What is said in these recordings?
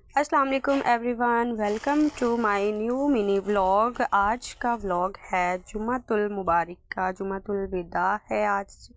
अस्सलाम वालेकुम everyone, welcome to my new mini vlog. आज का व्लॉग है जुम्मतुल मुबारक का, जुम्मतुल विदा है आज।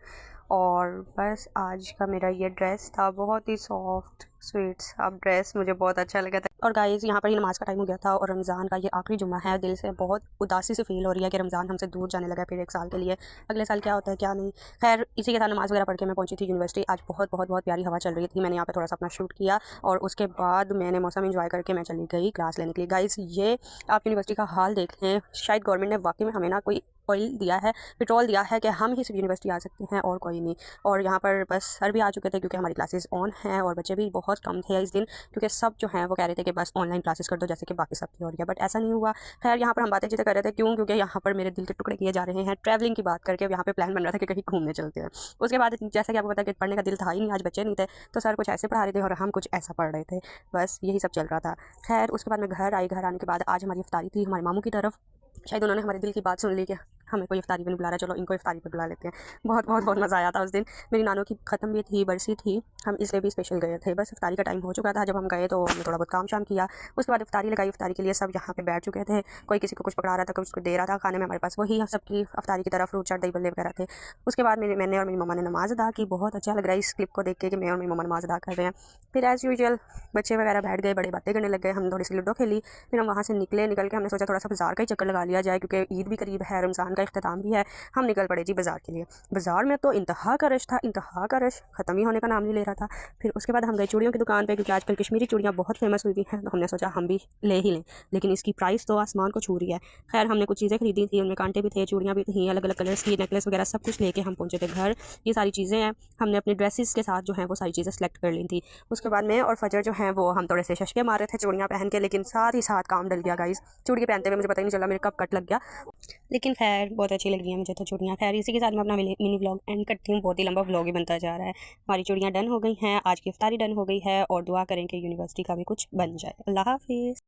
और बस आज का मेरा ये ड्रेस था, बहुत ही सॉफ्ट स्वीट सा ड्रेस, मुझे बहुत अच्छा लगा था। और गाइज़ यहाँ पर ही नमाज़ का टाइम हो गया था और रमज़ान का ये आखिरी जुम्मा है। दिल से बहुत उदासी से फील हो रही है कि रमज़ान हमसे दूर जाने लगा फिर एक साल के लिए। अगले साल क्या होता है क्या नहीं। खैर इसी के साथ नमाज़ वगैरह पढ़ के मैं पहुंची थी यूनिवर्सिटी। आज बहुत बहुत बहुत प्यारी हवा चल रही थी। मैंने यहाँ पे थोड़ा सा अपना शूट किया और उसके बाद मैंने मौसम एंजॉय करके मैं चली गई क्लास लेने के लिए। गाइज़ ये आप यूनिवर्सिटी का हाल देख लें, शायद गवर्नमेंट ने वाकई में हमें ना कोई ऑयल दिया है, पेट्रोल दिया है कि हम ही सिर्फ यूनिवर्सिटी आ सकते हैं और कोई नहीं। और यहाँ पर बस सर भी आ चुके थे क्योंकि हमारी क्लासेस ऑन हैं और बच्चे भी बहुत कम थे इस दिन, क्योंकि सब जो हैं वो कह रहे थे कि बस ऑनलाइन क्लासेस कर दो जैसे कि बाकी सब की हो रही है, बट ऐसा नहीं हुआ। खैर यहाँ पर हम बातें चीज़ें कर रहे थे, क्योंकि यहाँ पर मेरे दिल के टुकड़े किए जा रहे हैं ट्रैवलिंग की बात करके। यहाँ पे प्लान बन रहा था कि कहीं घूमने चलते हैं। उसके बाद जैसा कि आपको पता है कि पढ़ने का दिल था ही नहीं, आज बच्चे नहीं थे, तो सर कुछ ऐसे पढ़ा रहे थे और हम कुछ ऐसा पढ़ रहे थे, बस यही सब चल रहा था। खैर उसके बाद मैं घर आई। घर आने के बाद आज हमारी इफ्तारी थी हमारे मामू की तरफ। शायद उन्होंने हमारे दिल की बात सुन ली कि हमें कोई इफ्तारी पे नहीं बुला रहा, चलो इनको इफ्तारी पे बुला लेते हैं। बहुत बहुत बहुत मज़ा आया था उस दिन। मेरी नानों की ख़त्म भी थी, बरसी थी, हम इसलिए भी स्पेशल गए थे। बस इफ्तारी का टाइम हो चुका था जब हम गए, तो हमने थोड़ा बहुत काम शाम किया। उसके बाद इफ्तारी लगाई। इफ्तारी के लिए सब यहाँ पे बैठ चुके थे, कोई किसी को कुछ पकड़ा रहा था, कोई उसको दे रहा था खाने में। हमारे पास वही सबकी इफ्तारी की तरफ फ्रूट चाट दही बल्ले वगैरह थे। उसके बाद मैंने और मेरी मम्मा ने नमाज़ अदा की। बहुत अच्छा लग रहा है इस क्लिप को देख के कि मैं और मेरी मम्मा नमाज़ अदा कर रहे हैं। फिर एज़ यूजुअल बच्चे वगैरह बैठ गए, बड़े बातें करने लग गए, हम थोड़ी सी लूडो खेली। फिर हम वहाँ से निकल के हमने सोचा थोड़ा सा बाजार का ही चक्कर लगा लिया जाए, क्योंकि ईद भी करीब है, रमज़ान का इख्तिताम भी है। हम निकल पड़े जी बाज़ार के लिए। बाज़ार में तो इंतहा का रश था, इंतहा का रश, ख़त्म ही होने का नाम नहीं ले रहा था। फिर उसके बाद हम गए चूड़ियों की दुकान पे, क्योंकि आजकल कश्मीरी चूड़ियाँ बहुत फेमस हुई हैं, तो हमने सोचा हम भी ले ही लें, लेकिन इसकी प्राइस तो आसमान को छू रही है। खैर हमने कुछ चीज़ें खरीदी थी, उनमें कांटे भी थे, चूड़ियाँ भी थी, अलग अलग कलर्स की, नेकलेस वगैरह सब कुछ लेके हम पहुँचे थे घर। ये सारी चीज़ें हैं, हमने अपनी ड्रेसेस के साथ जो है वो सारी चीज़ें सेलेक्ट कर ली थी। उसके बाद मैं और फजर जो है वो हम थोड़े से शशके मार रहे थे चूड़ियाँ पहन के, लेकिन साथ ही साथ काम डल गया गाइस। चूड़ी पहनते हुए मुझे पता ही नहीं चला मेरे कब कट लग गया, लेकिन खैर बहुत अच्छी लग रही है मुझे तो चूड़ियाँ। खैर इसी के साथ मैं अपना मिनी व्लॉग एंड करती हूँ, बहुत ही लंबा व्लॉग ही बनता जा रहा है। हमारी चूड़ियाँ डन हो गई हैं, आज की इफ्तारी डन हो गई है और दुआ करें कि यूनिवर्सिटी का भी कुछ बन जाए। अल्लाह हाफिज़।